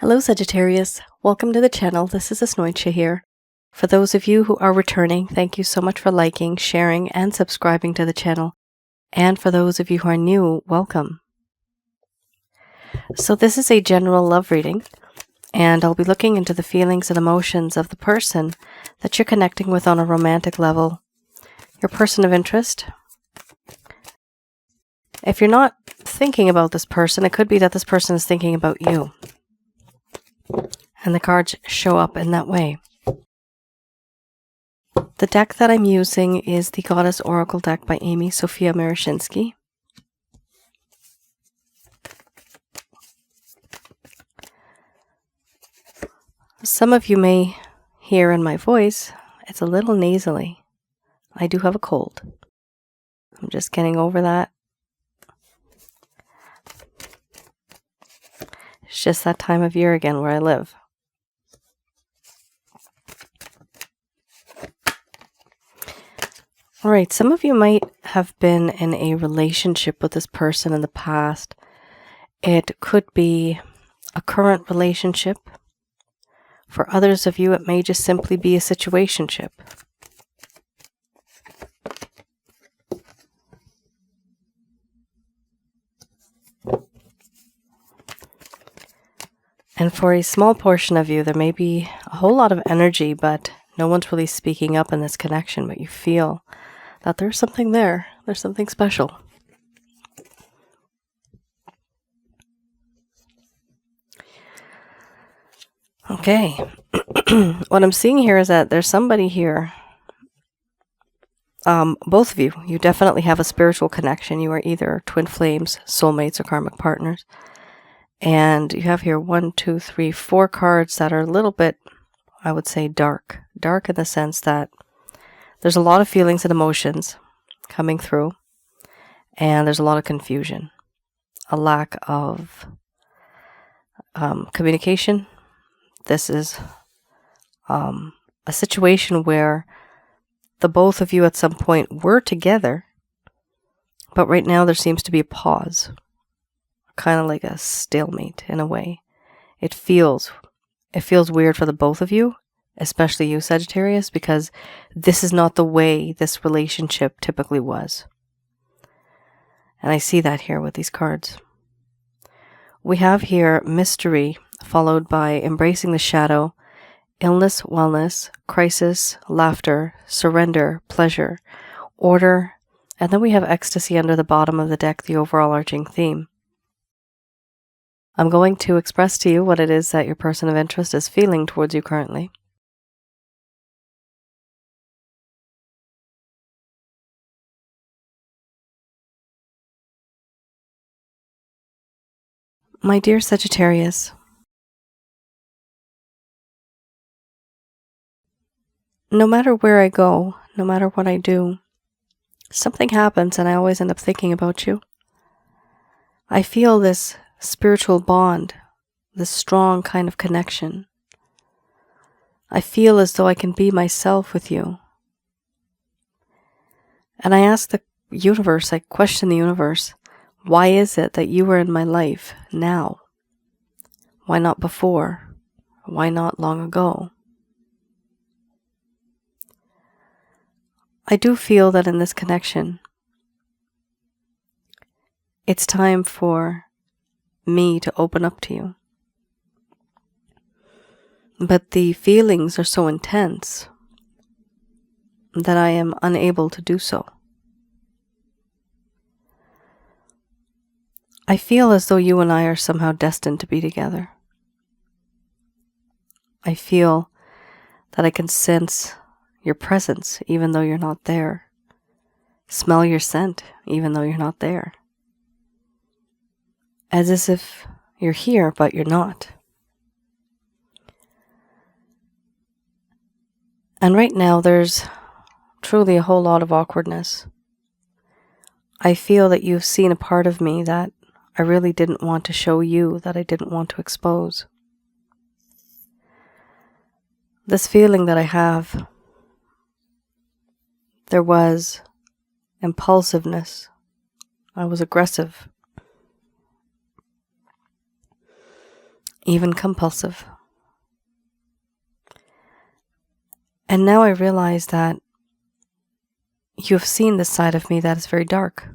Hello Sagittarius, welcome to the channel. This is Asnointia here. For those of you who are returning, thank you so much for liking, sharing, and subscribing to the channel. And for those of you who are new, welcome. So this is a general love reading, and I'll be looking into the feelings and emotions of the person that you're connecting with on a romantic level, your person of interest. If you're not thinking about this person, it could be that this person is thinking about you. And the cards show up in that way. The deck that I'm using is the Goddess Oracle deck by Amy Sophia Marashinsky. Some of you may hear in my voice, it's a little nasally. I do have a cold. I'm just getting over that. It's just that time of year again where I live. All right, some of you might have been in a relationship with this person in the past. It could be a current relationship. For others of you, it may just simply be a situationship. And for a small portion of you, there may be a whole lot of energy, but no one's really speaking up in this connection, but you feel that there's something there. There's something special. Okay. What I'm seeing here is that there's somebody here. Both of you definitely have a spiritual connection. You are either twin flames, soulmates, or karmic partners. And you have here 1, 2, 3, 4 cards that are a little bit, I would say, dark. Dark in the sense that there's a lot of feelings and emotions coming through, and there's a lot of confusion, a lack of communication. This is a situation where the both of you at some point were together, but right now there seems to be a pause, kind of like a stalemate in a way. It feels weird for the both of you, especially you, Sagittarius, because this is not the way this relationship typically was. And I see that here with these cards. We have here mystery, followed by embracing the shadow, illness, wellness, crisis, laughter, surrender, pleasure, order, and then we have ecstasy under the bottom of the deck, the overall arching theme. I'm going to express to you what it is that your person of interest is feeling towards you currently. My dear Sagittarius, no matter where I go, no matter what I do, something happens and I always end up thinking about you. I feel this spiritual bond, this strong kind of connection. I feel as though I can be myself with you. And I ask the universe, I question the universe, why is it that you are in my life now? Why not before? Why not long ago? I do feel that in this connection, it's time for me to open up to you. But the feelings are so intense that I am unable to do so. I feel as though you and I are somehow destined to be together. I feel that I can sense your presence even though you're not there. Smell your scent even though you're not there. As if you're here but you're not. And right now there's truly a whole lot of awkwardness. I feel that you've seen a part of me that I really didn't want to show you, that I didn't want to expose. This feeling that I have, there was impulsiveness. I was aggressive. even compulsive. And now I realize that you have seen this side of me that is very dark.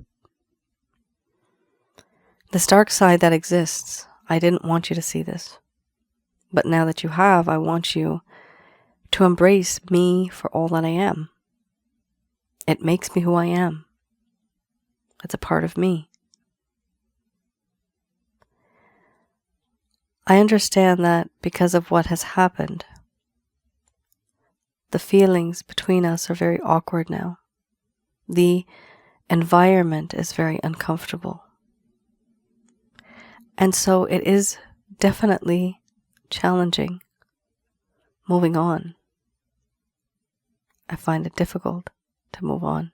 This dark side that exists, I didn't want you to see this. But now that you have, I want you to embrace me for all that I am. It makes me who I am. It's a part of me. I understand that because of what has happened, the feelings between us are very awkward now. The environment is very uncomfortable. And so it is definitely challenging moving on. I find it difficult to move on.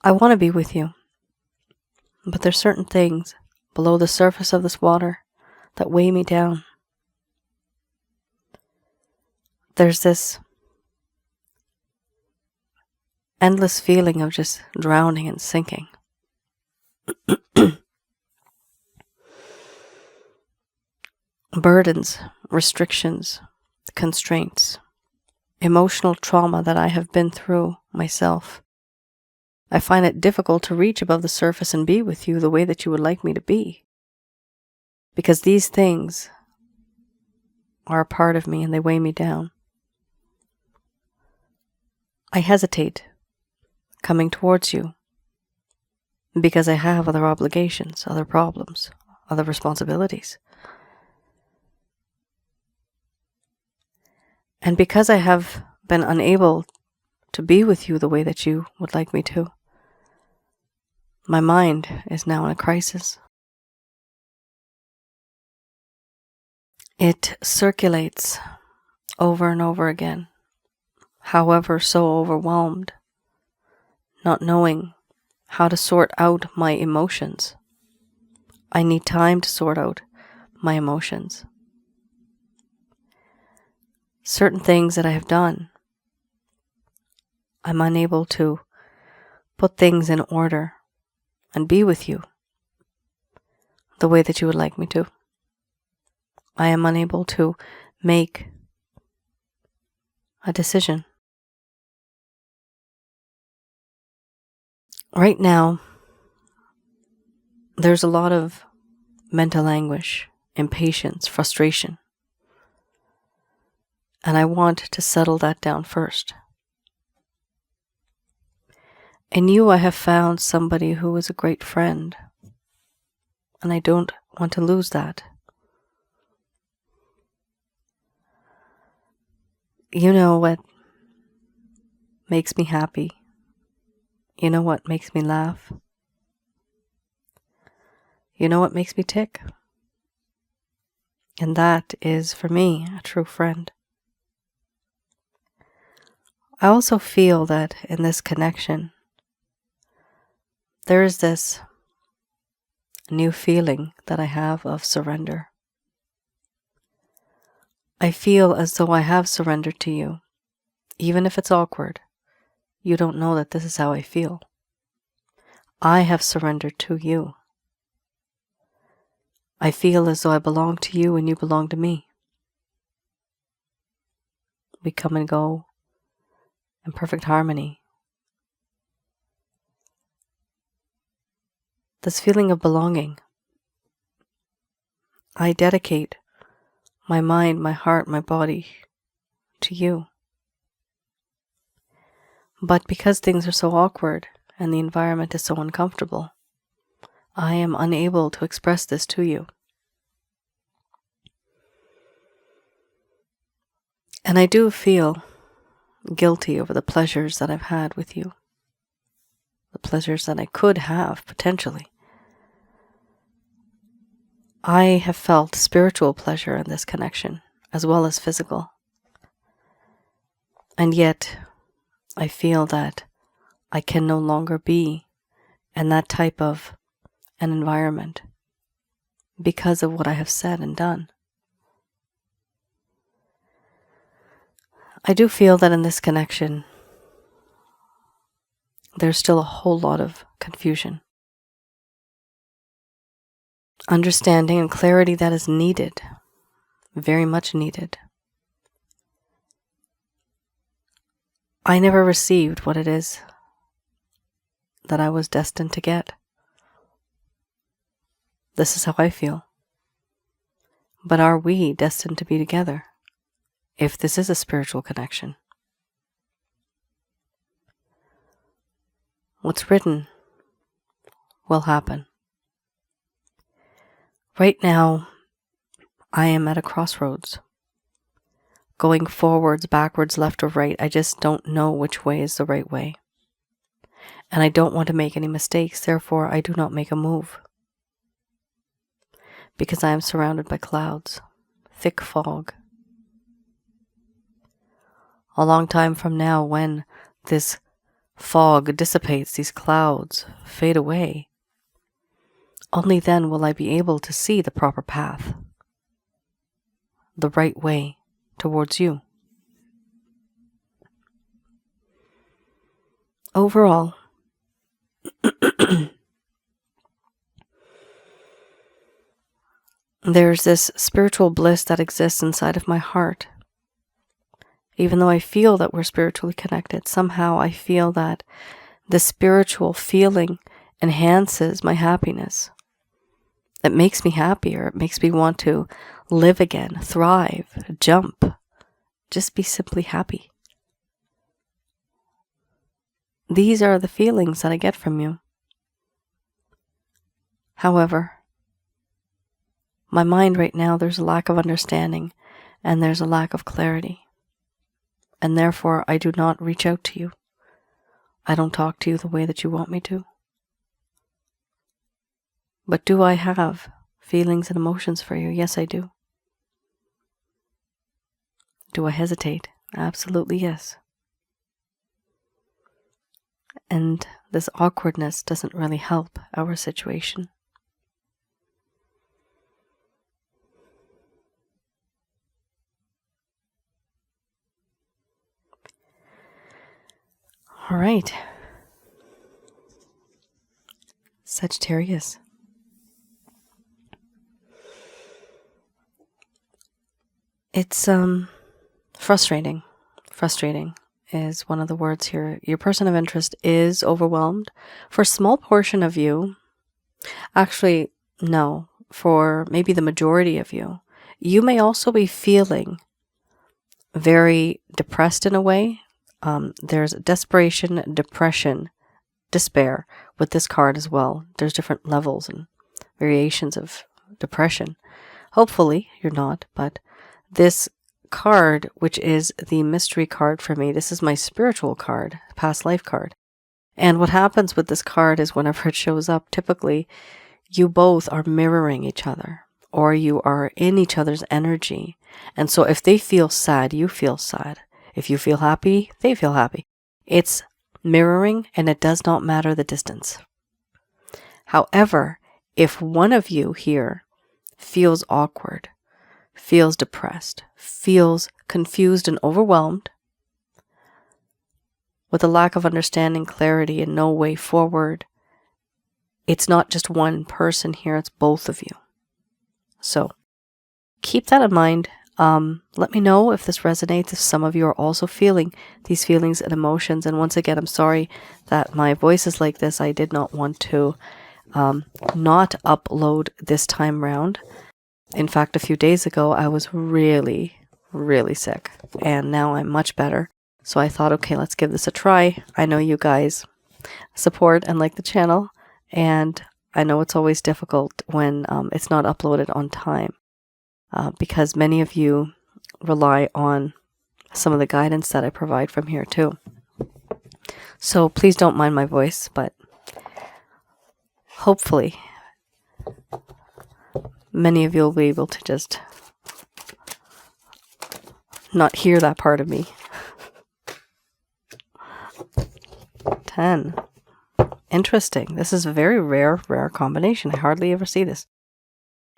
I want to be with you, but there's certain things below the surface of this water that weigh me down. There's this endless feeling of just drowning and sinking. Burdens, restrictions, constraints, emotional trauma that I have been through myself. I find it difficult to reach above the surface and be with you the way that you would like me to be. Because these things are a part of me and they weigh me down. I hesitate coming towards you because I have other obligations, other problems, other responsibilities. And because I have been unable to be with you the way that you would like me to, my mind is now in a crisis. It circulates over and over again, however so overwhelmed, not knowing how to sort out my emotions. I need time to sort out my emotions. Certain things that I have done, I'm unable to put things in order and be with you the way that you would like me to. I am unable to make a decision. Right now, there's a lot of mental anguish, impatience, frustration. And I want to settle that down first. In you, I have found somebody who is a great friend, and I don't want to lose that. You know what makes me happy. You know what makes me laugh. You know what makes me tick. And that is, for me, a true friend. I also feel that in this connection, there is this new feeling that I have of surrender. I feel as though I have surrendered to you. Even if it's awkward, you don't know that this is how I feel. I have surrendered to you. I feel as though I belong to you and you belong to me. We come and go in perfect harmony. This feeling of belonging, I dedicate my mind, my heart, my body to you. But because things are so awkward and the environment is so uncomfortable, I am unable to express this to you. And I do feel guilty over the pleasures that I've had with you, the pleasures that I could have potentially. I have felt spiritual pleasure in this connection, as well as physical. And yet, I feel that I can no longer be in that type of an environment because of what I have said and done. I do feel that in this connection, there's still a whole lot of confusion. understanding and clarity that is needed, very much needed. I never received what it is that I was destined to get. This is how I feel. But are we destined to be together, if this is a spiritual connection? What's written will happen. Right now, I am at a crossroads. Going forwards, backwards, left or right, I just don't know which way is the right way. And I don't want to make any mistakes, therefore I do not make a move. Because I am surrounded by clouds, thick fog. A long time from now, when this fog dissipates, these clouds fade away, only then will I be able to see the proper path, the right way towards you. Overall, there's this spiritual bliss that exists inside of my heart. Even though I feel that we're spiritually connected, somehow I feel that the spiritual feeling enhances my happiness. It makes me happier. It makes me want to live again, thrive, jump, just be simply happy. These are the feelings that I get from you. However, my mind right now, there's a lack of understanding and there's a lack of clarity. And therefore, I do not reach out to you. I don't talk to you the way that you want me to. But do I have feelings and emotions for you? Yes, I do. Do I hesitate? Absolutely yes. And this awkwardness doesn't really help our situation. All right. Sagittarius. It's frustrating. Frustrating is one of the words here. Your person of interest is overwhelmed. For a small portion of you, actually, no, for maybe the majority of you, you may also be feeling very depressed in a way. There's desperation, depression, despair with this card as well. There's different levels and variations of depression. Hopefully you're not, but this card, which is the mystery card for me, this is my spiritual card, past life card. And what happens with this card is whenever it shows up, typically you both are mirroring each other, or you are in each other's energy. And so if they feel sad, you feel sad. If you feel happy, they feel happy. It's mirroring, and it does not matter the distance. However, if one of you here feels awkward, feels depressed, feels confused and overwhelmed, with a lack of understanding, clarity, and no way forward, it's not just one person here, it's both of you. So keep that in mind. Let me know if this resonates, if some of you are also feeling these feelings and emotions. And once again, I'm sorry that my voice is like this. I did not want to not upload this time round. In fact, a few days ago, I was really, really sick. And now I'm much better. So I thought, okay, let's give this a try. I know you guys support and like the channel. And I know it's always difficult when it's not uploaded on time. Because many of you rely on some of the guidance that I provide from here too. So please don't mind my voice, but hopefully many of you will be able to just not hear that part of me. 10. Interesting. This is a very rare combination. I hardly ever see this.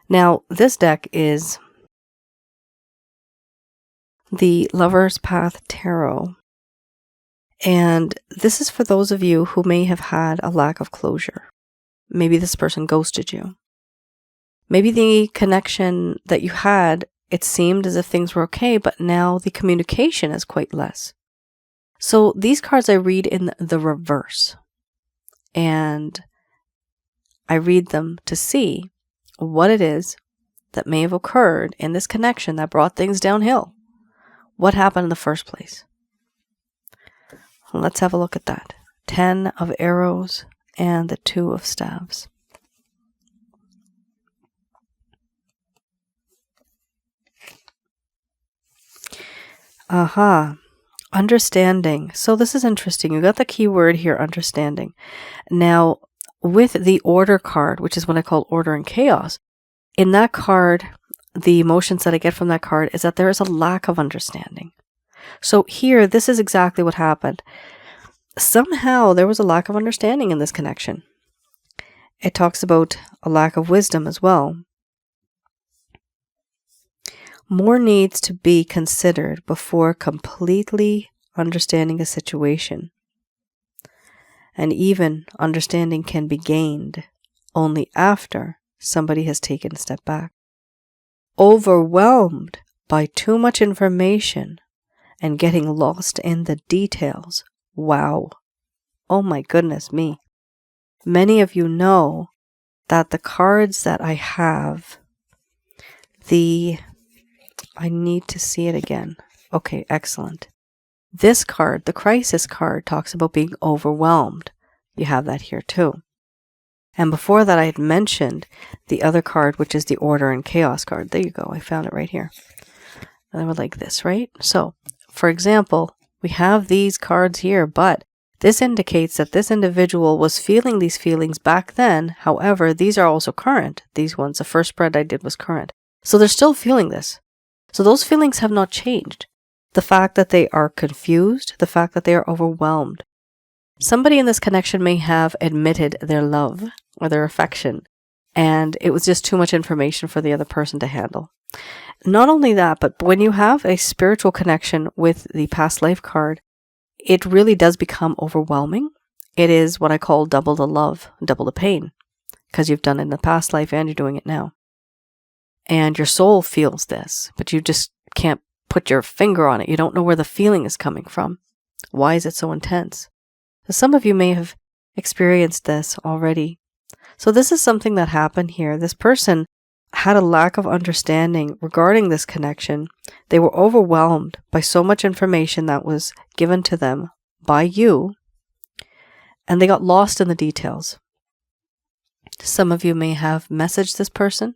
Now, this deck is the Lover's Path Tarot. And this is for those of you who may have had a lack of closure. Maybe this person ghosted you. Maybe the connection that you had, it seemed as if things were okay, but now the communication is quite less. So these cards I read in the reverse, and I read them to see what it is that may have occurred in this connection that brought things downhill. What happened in the first place? Let's have a look at that. 10 of arrows and the 2 of staves. Aha. Understanding. So this is interesting. You got the key word here, understanding. Now, with the order card, which is what I call order and chaos, in that card, the emotions that I get from that card is that there is a lack of understanding. So here, this is exactly what happened. Somehow, there was a lack of understanding in this connection. It talks about a lack of wisdom as well. More needs to be considered before completely understanding a situation. And even understanding can be gained only after somebody has taken a step back. Overwhelmed by too much information and getting lost in the details. Wow. Oh my goodness me. Many of you know that the cards that I have, I need to see it again. Okay, excellent. This card, the crisis card, talks about being overwhelmed. You have that here too. And before that, I had mentioned the other card, which is the order and chaos card. There you go. I found it right here. And they were like this, right? So, for example, we have these cards here, but this indicates that this individual was feeling these feelings back then. However, these are also current. These ones, the first spread I did was current. So they're still feeling this. So those feelings have not changed. The fact that they are confused, the fact that they are overwhelmed. Somebody in this connection may have admitted their love or their affection, and it was just too much information for the other person to handle. Not only that, but when you have a spiritual connection with the past life card, it really does become overwhelming. It is what I call double the love, double the pain, because you've done it in the past life and you're doing it now. And your soul feels this, but you just can't put your finger on it. You don't know where the feeling is coming from. Why is it so intense? So some of you may have experienced this already. So this is something that happened here. This person had a lack of understanding regarding this connection. They were overwhelmed by so much information that was given to them by you, and they got lost in the details. Some of you may have messaged this person.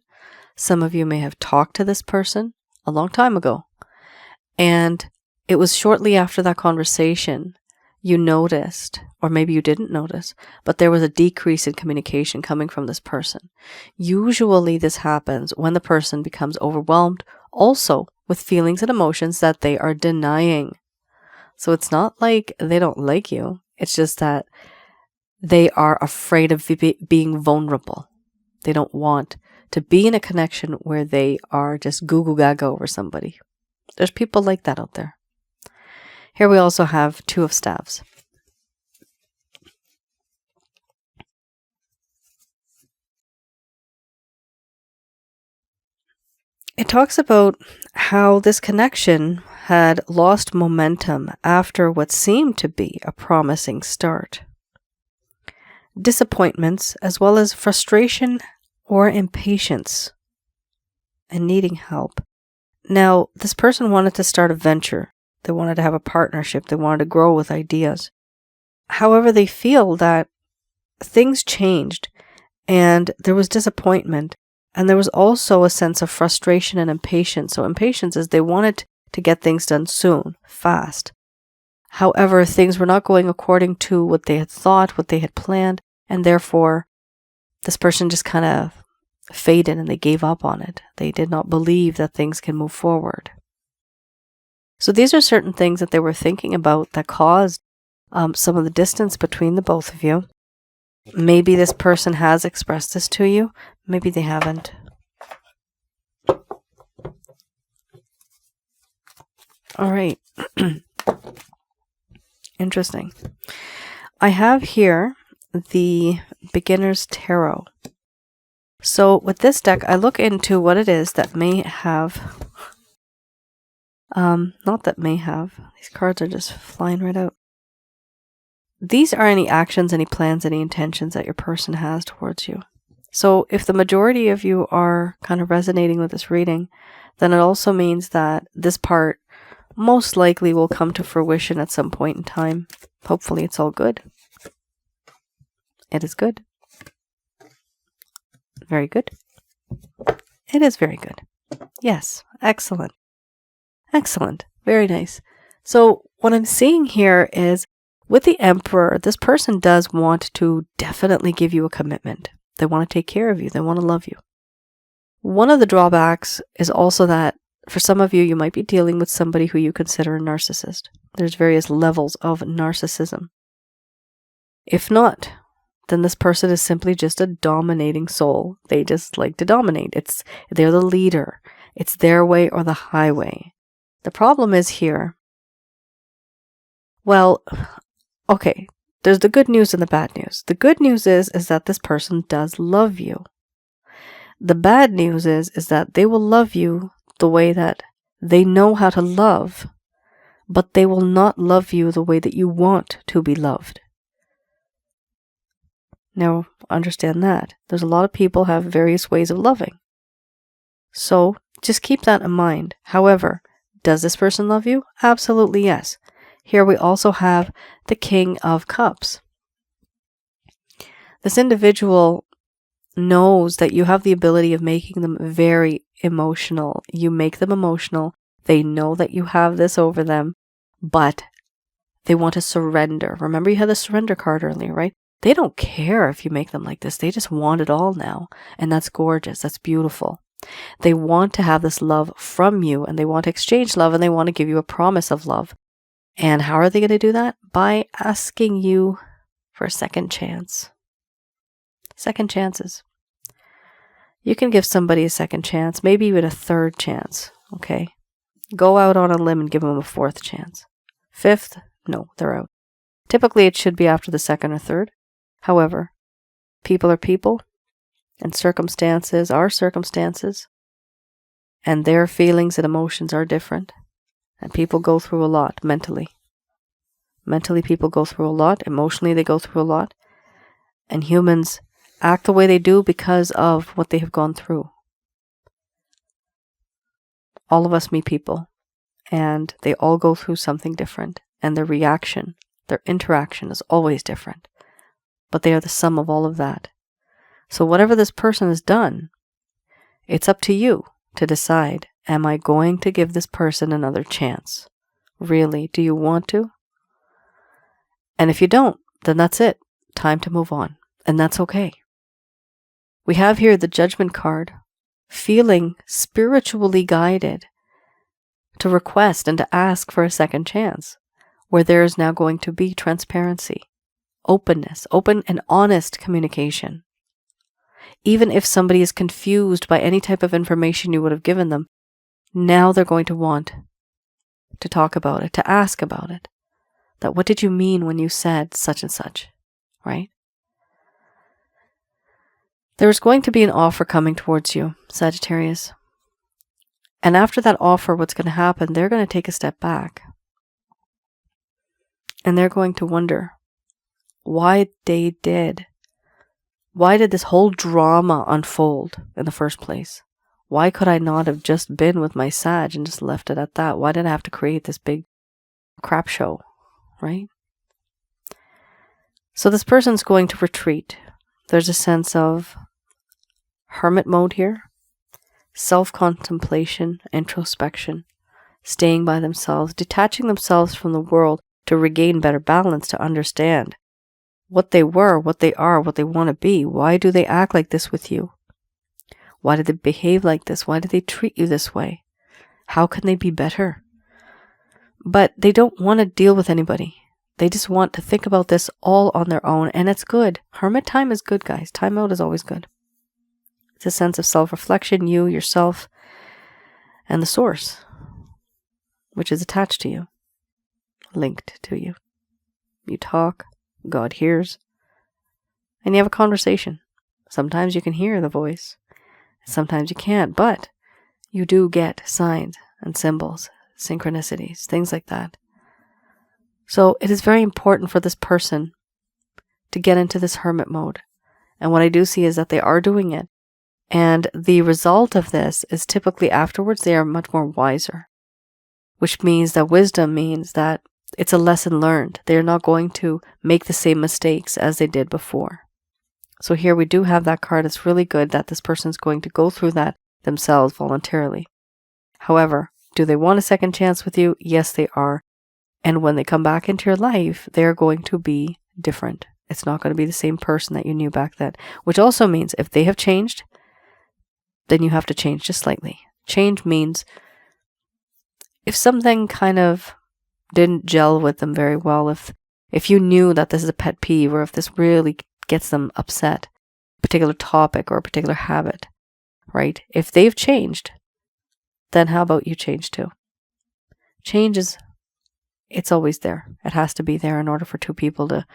Some of you may have talked to this person a long time ago. And it was shortly after that conversation you noticed, or maybe you didn't notice, but there was a decrease in communication coming from this person. Usually this happens when the person becomes overwhelmed also with feelings and emotions that they are denying. So it's not like they don't like you. It's just that they are afraid of being vulnerable. They don't want to be in a connection where they are just goo gaga over somebody. There's people like that out there. Here we also have 2 of staves. It talks about how this connection had lost momentum after what seemed to be a promising start. Disappointments as well as frustration or impatience and needing help. Now, this person wanted to start a venture. They wanted to have a partnership. They wanted to grow with ideas. However, they feel that things changed and there was disappointment, and there was also a sense of frustration and impatience. So impatience is they wanted to get things done soon, fast. However, things were not going according to what they had thought, what they had planned, and therefore this person just kind of faded and they gave up on it. They did not believe that things can move forward. So these are certain things that they were thinking about that caused some of the distance between the both of you. Maybe this person has expressed this to you. Maybe they haven't. All right. Interesting. I have here the Beginner's Tarot. So with this deck, I look into what it is that may have, not that may have, these cards are just flying right out. These are any actions, any plans, any intentions that your person has towards you. So if the majority of you are kind of resonating with this reading, then it also means that this part most likely will come to fruition at some point in time. Hopefully it's all good. It is good. Very good. It is very good. Yes. Excellent. Excellent. Very nice. So what I'm seeing here is with the Emperor, this person does want to definitely give you a commitment. They want to take care of you. They want to love you. One of the drawbacks is also that for some of you, you might be dealing with somebody who you consider a narcissist. There's various levels of narcissism. If not, then this person is simply just a dominating soul. They just like to dominate. They're the leader. It's their way or the highway. The problem is here. Well, okay, there's the good news and the bad news. The good news is that this person does love you. The bad news is that they will love you the way that they know how to love, but they will not love you the way that you want to be loved. Now, understand that. There's a lot of people have various ways of loving. So, just keep that in mind. However, does this person love you? Absolutely yes. Here we also have the King of Cups. This individual knows that you have the ability of making them very emotional. You make them emotional. They know that you have this over them, but they want to surrender. Remember you had the surrender card earlier, right? They don't care if you make them like this. They just want it all now. And that's gorgeous. That's beautiful. They want to have this love from you, and they want to exchange love, and they want to give you a promise of love. And how are they going to do that? By asking you for a second chance. Second chances. You can give somebody a second chance, maybe even a third chance, okay? Go out on a limb and give them a fourth chance. Fifth, no, they're out. Typically, it should be after the second or third. However, people are people, and circumstances are circumstances, and their feelings and emotions are different, and people go through a lot mentally. Mentally, people go through a lot. Emotionally, they go through a lot. And humans act the way they do because of what they have gone through. All of us meet people, and they all go through something different, and their reaction, their interaction is always different. But they are the sum of all of that. So whatever this person has done, it's up to you to decide, am I going to give this person another chance? Really, do you want to? And if you don't, then that's it. Time to move on. And that's okay. We have here the Judgment card, feeling spiritually guided to request and to ask for a second chance, where there is now going to be transparency, openness, open and honest communication. Even if somebody is confused by any type of information you would have given them, now they're going to want to talk about it, to ask about it. That what did you mean when you said such and such, right? There's going to be an offer coming towards you, Sagittarius. And after that offer, what's going to happen, they're going to take a step back. And they're going to wonder why they did. Why did this whole drama unfold in the first place? Why could I not have just been with my Sag and just left it at that? Why did I have to create this big crap show, right? So this person's going to retreat. There's a sense of hermit mode here, self-contemplation, introspection, staying by themselves, detaching themselves from the world to regain better balance, to understand what they were, what they are, what they want to be. Why do they act like this with you? Why do they behave like this? Why do they treat you this way? How can they be better? But they don't want to deal with anybody. They just want to think about this all on their own, and it's good. Hermit time is good, guys. Time out is always good. It's a sense of self-reflection, you, yourself, and the source, which is attached to you, linked to you. You talk, God hears, and you have a conversation. Sometimes you can hear the voice. Sometimes you can't, but you do get signs and symbols, synchronicities, things like that. So it is very important for this person to get into this hermit mode. And what I do see is that they are doing it. And the result of this is typically afterwards they are much more wiser, which means that wisdom means that it's a lesson learned. They're not going to make the same mistakes as they did before. So here we do have that card. It's really good that this person's going to go through that themselves voluntarily. However, do they want a second chance with you? Yes, they are. And when they come back into your life, they're going to be different. It's not going to be the same person that you knew back then, which also means if they have changed, then you have to change just slightly. Change means if something kind of didn't gel with them very well, if you knew that this is a pet peeve, or if this really gets them upset, a particular topic or a particular habit, right? If they've changed, then how about you change too? Change it's always there. It has to be there in order for two people to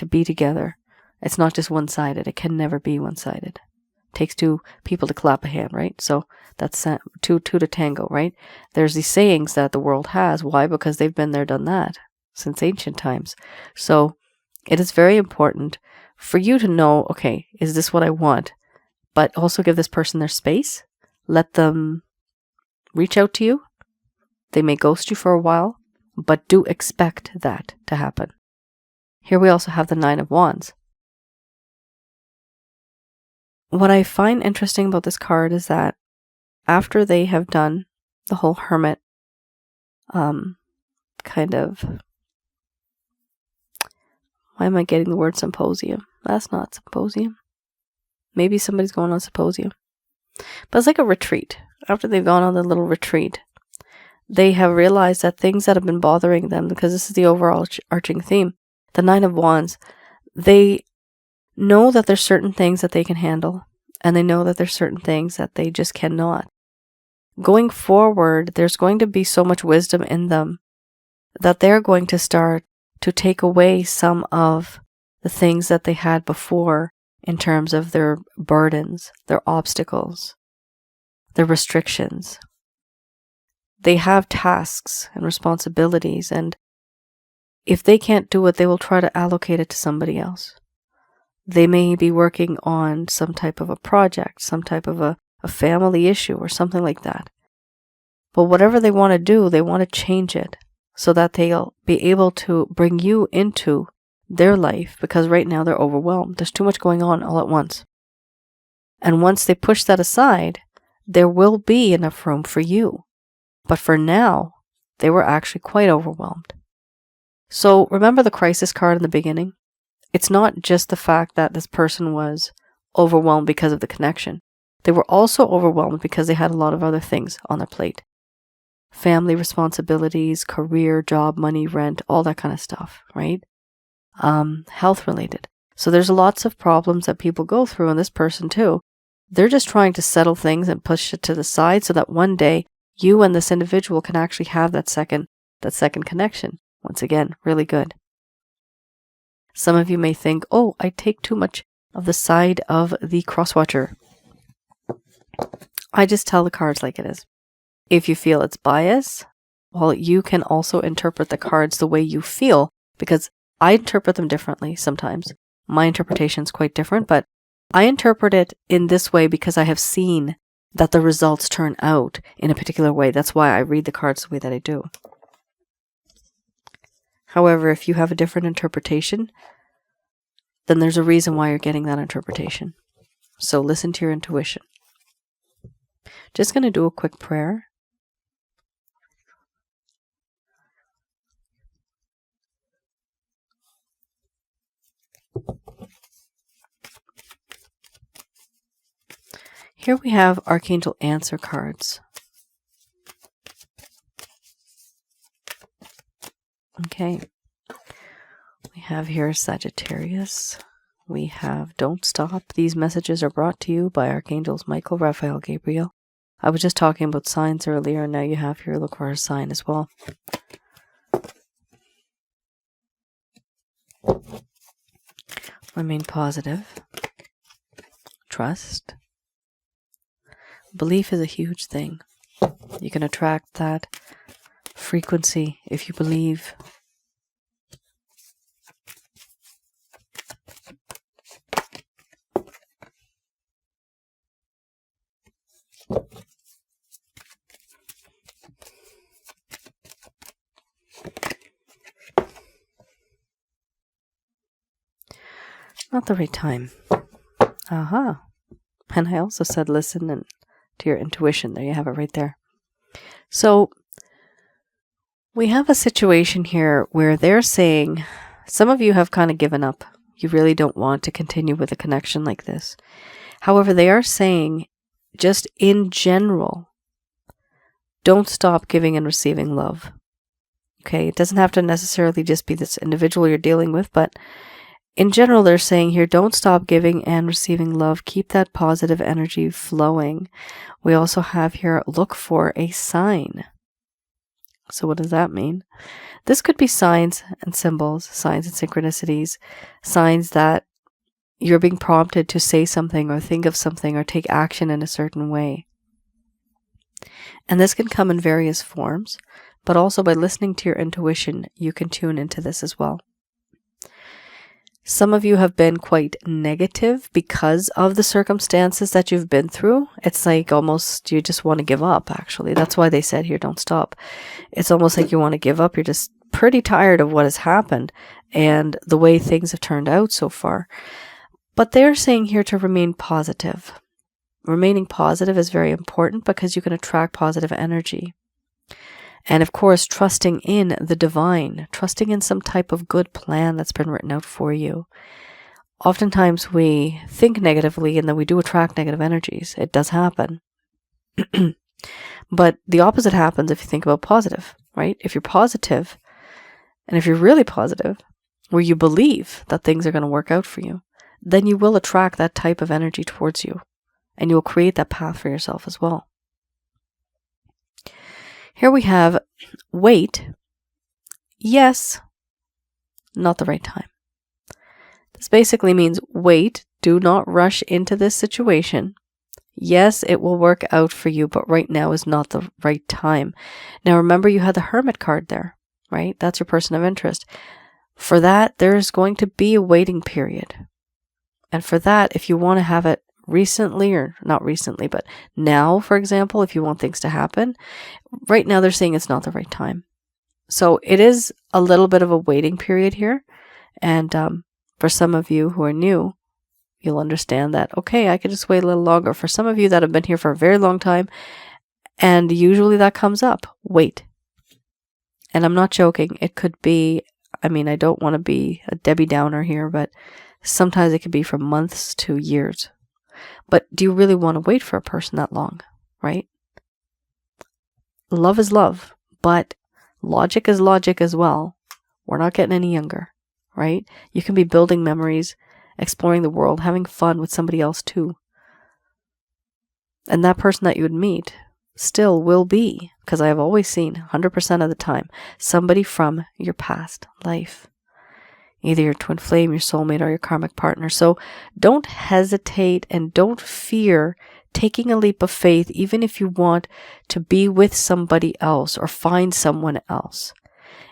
be together. It's not just one-sided. It can never be one-sided. It takes two people to clap a hand, right? So that's two to tango, right? There's these sayings that the world has. Why? Because they've been there, done that since ancient times. So it is very important for you to know, okay, is this what I want? But also give this person their space. Let them reach out to you. They may ghost you for a while, but do expect that to happen. Here we also have the Nine of Wands. What I find interesting about this card is that after they have done the whole hermit kind of, why am I getting the word symposium? That's not symposium. Maybe somebody's going on symposium. But it's like a retreat. After they've gone on the little retreat, they have realized that things that have been bothering them, because this is the overall arching theme, the Nine of Wands, they know that there's certain things that they can handle, and they know that there's certain things that they just cannot. Going forward, there's going to be so much wisdom in them that they're going to start to take away some of the things that they had before in terms of their burdens, their obstacles, their restrictions. They have tasks and responsibilities, and if they can't do it, they will try to allocate it to somebody else. They may be working on some type of a project, some type of a family issue or something like that. But whatever they want to do, they want to change it so that they'll be able to bring you into their life, because right now they're overwhelmed. There's too much going on all at once. And once they push that aside, there will be enough room for you. But for now, they were actually quite overwhelmed. So remember the crisis card in the beginning? It's not just the fact that this person was overwhelmed because of the connection. They were also overwhelmed because they had a lot of other things on their plate. Family responsibilities, career, job, money, rent, all that kind of stuff, right? Health related. So there's lots of problems that people go through, and this person too. They're just trying to settle things and push it to the side so that one day you and this individual can actually have that second connection. Once again, really good. Some of you may think, oh, I take too much of the side of the crosswatcher. I just tell the cards like it is. If you feel it's bias, well, you can also interpret the cards the way you feel, because I interpret them differently sometimes. My interpretation is quite different, but I interpret it in this way because I have seen that the results turn out in a particular way. That's why I read the cards the way that I do. However, if you have a different interpretation, then there's a reason why you're getting that interpretation. So listen to your intuition. Just going to do a quick prayer. Here we have Archangel answer cards. Okay. We have here Sagittarius. We have Don't Stop. These messages are brought to you by Archangels Michael, Raphael, Gabriel. I was just talking about signs earlier, and now you have here, look for a sign as well. Remain positive. trust. Belief is a huge thing. You can attract that frequency if you believe. Not the right time. Aha. And I also said listen and to your intuition. There you have it right there. So we have a situation here where they're saying some of you have kind of given up. You really don't want to continue with a connection like this. However, they are saying just in general, don't stop giving and receiving love. Okay, it doesn't have to necessarily just be this individual you're dealing with, but in general, they're saying here, don't stop giving and receiving love. Keep that positive energy flowing. We also have here, look for a sign. So what does that mean? This could be signs and symbols, signs and synchronicities, signs that you're being prompted to say something or think of something or take action in a certain way. And this can come in various forms, but also by listening to your intuition, you can tune into this as well. Some of you have been quite negative because of the circumstances that you've been through. It's like almost you just want to give up, actually. That's why they said here, don't stop. It's almost like you want to give up. You're just pretty tired of what has happened and the way things have turned out so far. But they're saying here to remain positive. Remaining positive is very important because you can attract positive energy. And of course, trusting in the divine, trusting in some type of good plan that's been written out for you. Oftentimes we think negatively and then we do attract negative energies. It does happen. But the opposite happens if you think about positive, right? If you're positive, and if you're really positive, where you believe that things are going to work out for you, then you will attract that type of energy towards you. And you will create that path for yourself as well. Here we have wait. Yes, not the right time. This basically means wait, do not rush into this situation. Yes, it will work out for you, but right now is not the right time. Now remember you had the Hermit card there, right? That's your person of interest. For that, there's going to be a waiting period. And for that, if you want to have it recently, or not recently, but now, for example, if you want things to happen, right now they're saying it's not the right time. So it is a little bit of a waiting period here. And for some of you who are new, you'll understand that, okay, I could just wait a little longer. For some of you that have been here for a very long time, and usually that comes up, wait. And I'm not joking. It could be, I mean, I don't want to be a Debbie Downer here, but sometimes it could be from months to years. But do you really want to wait for a person that long, right? Love is love, but logic is logic as well. We're not getting any younger, right? You can be building memories, exploring the world, having fun with somebody else too. And that person that you would meet still will be, because I have always seen 100% of the time, somebody from your past life. Either your twin flame, your soulmate, or your karmic partner. So don't hesitate and don't fear taking a leap of faith, even if you want to be with somebody else or find someone else.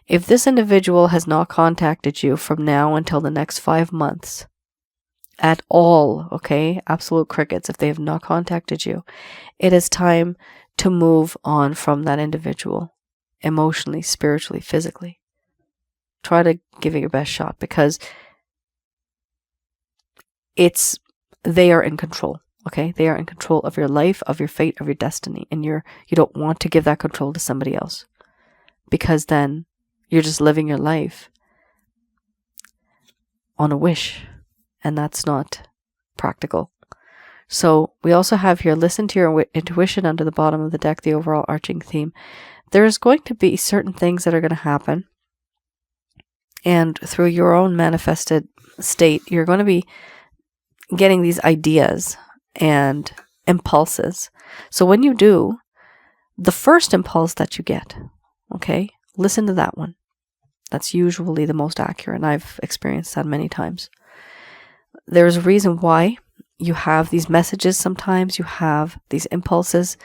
If this individual has not contacted you from now until the next 5 months at all, okay, absolute crickets, if they have not contacted you, it is time to move on from that individual, emotionally, spiritually, physically. Try to give it your best shot because they are in control, okay? They are in control of your life, of your fate, of your destiny, and you don't want to give that control to somebody else because then you're just living your life on a wish, and that's not practical. So we also have here, listen to your intuition under the bottom of the deck, the overall arching theme. There's going to be certain things that are going to happen. And through your own manifested state, you're going to be getting these ideas and impulses. So when you do, the first impulse that you get, okay, listen to that one. That's usually the most accurate, and I've experienced that many times. There's a reason why you have these messages sometimes, you have these impulses.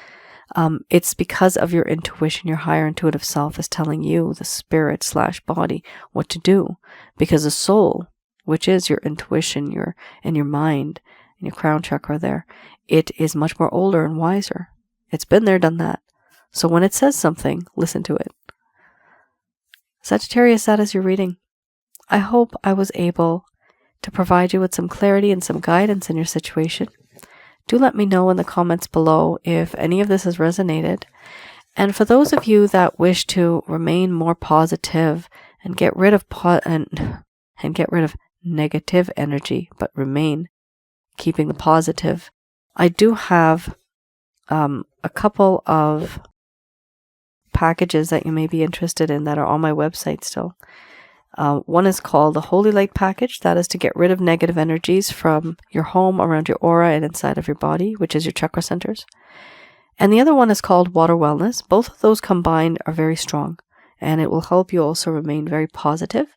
It's because of your intuition. Your higher intuitive self is telling you, the spirit/body, what to do. Because the soul, which is your intuition, and your mind, and your crown chakra there, it is much more older and wiser. It's been there, done that. So when it says something, listen to it. Sagittarius, that is your reading. I hope I was able to provide you with some clarity and some guidance in your situation. Do let me know in the comments below if any of this has resonated. And for those of you that wish to remain more positive and get rid of negative energy, but remain keeping the positive, I do have a couple of packages that you may be interested in that are on my website still. One is called the Holy Light Package. That is to get rid of negative energies from your home, around your aura, and inside of your body, which is your chakra centers. And the other one is called Water Wellness. Both of those combined are very strong, and it will help you also remain very positive.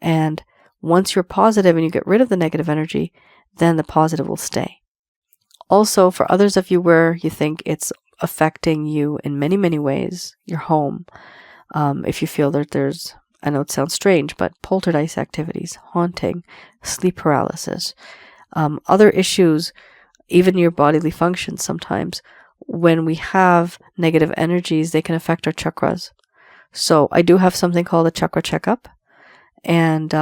And once you're positive and you get rid of the negative energy, then the positive will stay. Also, for others of you where you think it's affecting you in many, many ways, your home, if you feel that there's, I know it sounds strange, but poltergeist activities, haunting, sleep paralysis, other issues, even your bodily functions sometimes, when we have negative energies, they can affect our chakras. So I do have something called a chakra checkup. And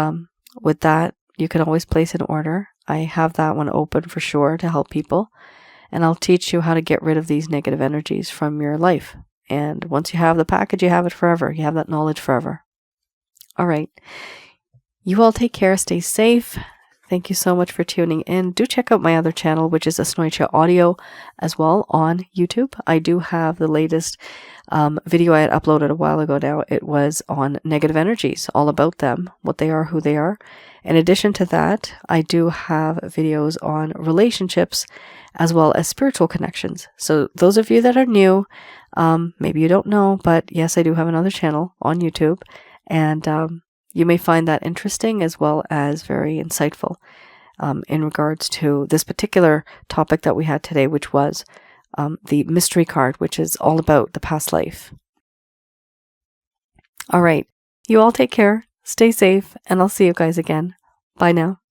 with that, you can always place an order. I have that one open for sure to help people. And I'll teach you how to get rid of these negative energies from your life. And once you have the package, you have it forever. You have that knowledge forever. All right. You all take care. Stay safe. Thank you so much for tuning in. Do check out my other channel, which is Asnointia Audio as well on YouTube. I do have the latest video I had uploaded a while ago now. It was on negative energies, all about them, what they are, who they are. In addition to that, I do have videos on relationships as well as spiritual connections. So those of you that are new, maybe you don't know, but yes, I do have another channel on YouTube. And you may find that interesting as well as very insightful in regards to this particular topic that we had today, which was the mystery card, which is all about the past life. All right. You all take care, stay safe, and I'll see you guys again. Bye now.